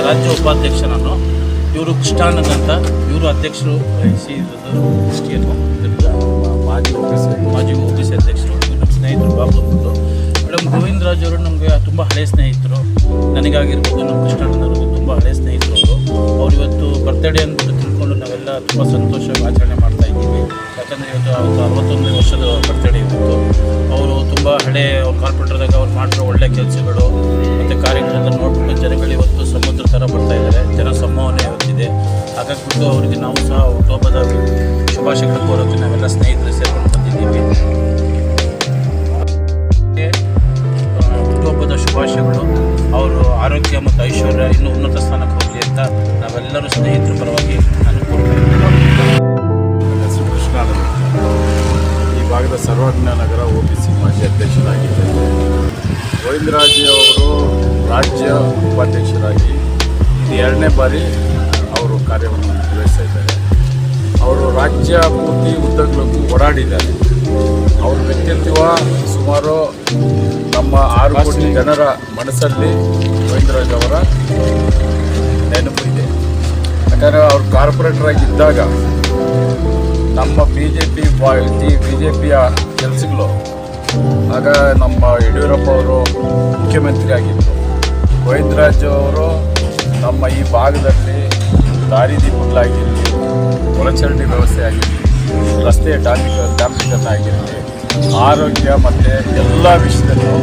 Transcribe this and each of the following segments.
ರಾಜ್ಯ ಉಪಾಧ್ಯಕ್ಷ ನಾನು. ಇವರು ಕೃಷ್ಣಾನಂದ್ ಅಂತ, ಇವರು ಅಧ್ಯಕ್ಷರು ವಹಿಸಿ ಇರೋದು ಮಾಜಿ OBC ಅಧ್ಯಕ್ಷರು. ನಮ್ಮ ಸ್ನೇಹಿತರು ಬಾಬು ಅಂದ್ಬಿಟ್ಟು. ಮೇಡಮ್ ಗೋವಿಂದರಾಜ್ ಅವರು ನಮಗೆ ತುಂಬ ಹಳೆಯ ಸ್ನೇಹಿತರು. ನನಗಾಗಿರ್ಬೋದು, ನಮ್ಮ ಕೃಷ್ಣಾನಂದ್ ಅವ್ರಿಗೆ ತುಂಬ ಹಳೆಯ ಸ್ನೇಹಿತರು ಅವರು. ಅವ್ರು ಇವತ್ತು ಬರ್ತಡೇ ಅಂದ್ಬಿಟ್ಟು ತಿಳ್ಕೊಂಡು ನಾವೆಲ್ಲ ತುಂಬ ಸಂತೋಷವಾಗಿ ಆಚರಣೆ ಮಾಡ್ತಾ ಇದ್ದೀವಿ. ಯಾಕಂದರೆ ಇವತ್ತು 61ನೇ ವರ್ಷದ ಬರ್ತಡೇ ಇವತ್ತು. ಅವರು ತುಂಬ ಹಳೆ ಅವ್ರ ಕಾರ್ಪೊರೇಟರ್ದಾಗ ಅವ್ರು ಮಾಡಿರೋ ಒಳ್ಳೆ ಕೆಲಸಗಳು ಮತ್ತು ಕಾರ್ಯಗಳೆಲ್ಲ ನೋಡ್ಬಿಟ್ಟು ಜನಗಳು ಇವತ್ತು ಸಮುದ್ರ ಥರ ಬರ್ತಾ ಇದ್ದಾರೆ. ಜನ ಸಂಭಾವನೆ ಇವತ್ತಿದೆ. ಹಾಗಾಗ್ಬಿಟ್ಟು ಅವರಿಗೆ ನಾವು ಸಹ ಹುಟ್ಟುಹಬ್ಬದ ಶುಭಾಶಯಗಳು ಕೋರೋಕ್ಕೆ ನಾವೆಲ್ಲ ಸ್ನೇಹಿತರು ಸೇರ್ಕೊಂಡು ಬಂದಿದ್ದೀವಿ. ಹುಟ್ಟುಹಬ್ಬದ ಶುಭಾಶಯಗಳು. ಅವರು ಆರೋಗ್ಯ ಮತ್ತು ಐಶ್ವರ್ಯ ಇನ್ನೂ ಉನ್ನತ ಸ್ಥಾನಕ್ಕೆ ಹೋಗಲಿ ಅಂತ ನಾವೆಲ್ಲರೂ ಸ್ನೇಹಿತರ ಪರವಾಗಿ ನಾನು ಕೋರ್ತಾ ಕೃಷ್ಣಾನಂದ, ಈ ಭಾಗದ ಸರ್ವಜ್ಞ ನಗರ OBC ಮಾಜಿ ಅಧ್ಯಕ್ಷರಾಗಿದ್ದಾರೆ. ಗೋವಿಂದರಾಜ್ ಅವರು ರಾಜ್ಯ ಉಪಾಧ್ಯಕ್ಷರಾಗಿ ಇದು 2ನೇ ಬಾರಿ ಅವರು ಕಾರ್ಯವನ್ನು ನಿರ್ವಹಿಸ್ತಾ ಇದ್ದಾರೆ. ಅವರು ರಾಜ್ಯ ಪೂರ್ತಿ ಉದ್ದಗಲಕ್ಕೂ ಓಡಾಡಿದ್ದಾರೆ. ಅವ್ರ ವ್ಯಕ್ತಿತ್ವ ಸುಮಾರು ನಮ್ಮ 6 ಕೋಟಿ ಜನರ ಮನಸ್ಸಲ್ಲಿ ಗೋವಿಂದರಾಜ್ ಅವರ ನೆನಪು ಇದೆ. ಯಾಕಂದರೆ ಅವ್ರು ಕಾರ್ಪೊರೇಟರಾಗಿದ್ದಾಗ ನಮ್ಮ BJPಯ ಕೆಲಸಗಳು, ಆಗ ನಮ್ಮ ಯಡಿಯೂರಪ್ಪ ಅವರು ಮುಖ್ಯಮಂತ್ರಿ ಆಗಿದ್ದರು. ಗೋವಿಂದರಾಜ್ ಅವರು ನಮ್ಮ ಈ ಭಾಗದಲ್ಲಿ ದಾರಿ ದೀಪಗಳಾಗಿರಲಿ, ಒಳಚರಂಡಿ ವ್ಯವಸ್ಥೆ ಆಗಿರಲಿ, ರಸ್ತೆಯ ಡಾಂಬರೀಕರಣ ಆಗಿರಲಿ, ಆರೋಗ್ಯ ಮತ್ತು ಎಲ್ಲ ವಿಷಯದಲ್ಲೂ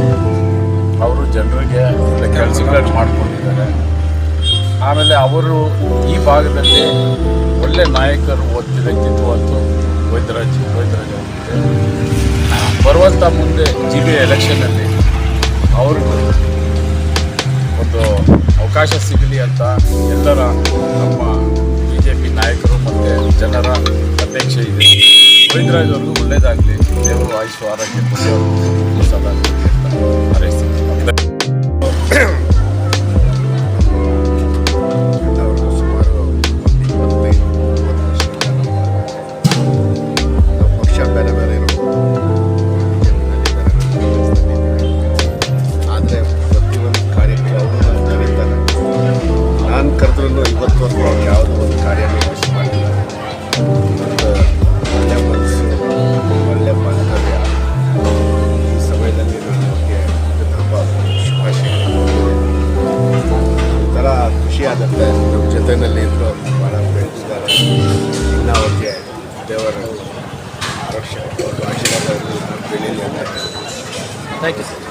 ಅವರು ಜನರಿಗೆ ಕೆಲಸಗಳನ್ನು ಮಾಡಿಕೊಂಡಿದ್ದಾರೆ. ಆಮೇಲೆ ಅವರು ಈ ಭಾಗದಲ್ಲಿ ಒಳ್ಳೆ ನಾಯಕರು ಓದ್ತಿದ್ದ ವ್ಯಕ್ತಿತ್ವ ಅಂತೂ ಗೋವಿಂದರಾಜ್ ಅವರಿಗೆ. ಬರುವಂಥ ಮುಂದೆ GB ಎಲೆಕ್ಷನ್ನಲ್ಲಿ ಅವ್ರಿಗೂ ಒಂದು ಅವಕಾಶ ಸಿಗಲಿ ಅಂತ ಎಲ್ಲರ ನಮ್ಮ BJP ನಾಯಕರು ಮತ್ತು ಜನರ ಅಪೇಕ್ಷೆ ಇದೆ. ಗೋವಿಂದರಾಜ್ ಅವ್ರಿಗೂ ಒಳ್ಳೆಯದಾಗಲಿ, ದೇವರು ಆಯುಷ್ ಆರೋಗ್ಯ ಸದಾ ಹಾರೈಸ್ತೀನಿ. ಕರೆದ್ರೂ 20 ವರ್ಷ ಯಾವುದೋ ಒಂದು ಕಾರ್ಯನೇ ಮಿಸ್ ಮಾಡಿಲ್ಲ. ಒಳ್ಳೆ ಮನಸ್ಸು, ಒಳ್ಳೆ ಬಾಂಧವ್ಯ. ಈ ಸಮಯದಲ್ಲಿ ನಮಗೆ ಹಬ್ಬ ಶುಭಾಶಯಗಳು. ಒಂಥರ ಖುಷಿಯಾಗುತ್ತೆ. ನಮ್ಮ ಜೊತೆಯಲ್ಲಿ ಇದ್ದರು ಭಾಳ ಬೆಳೆದಿದ್ದಾರೆ. ಇನ್ನು ಅವ್ರಿಗೆ ದೇವರ ಆರೋಗ್ಯ ಆಶೀರ್ವಾದ ಬೆಳೀಲಿ ಅಂತ. Thank you sir.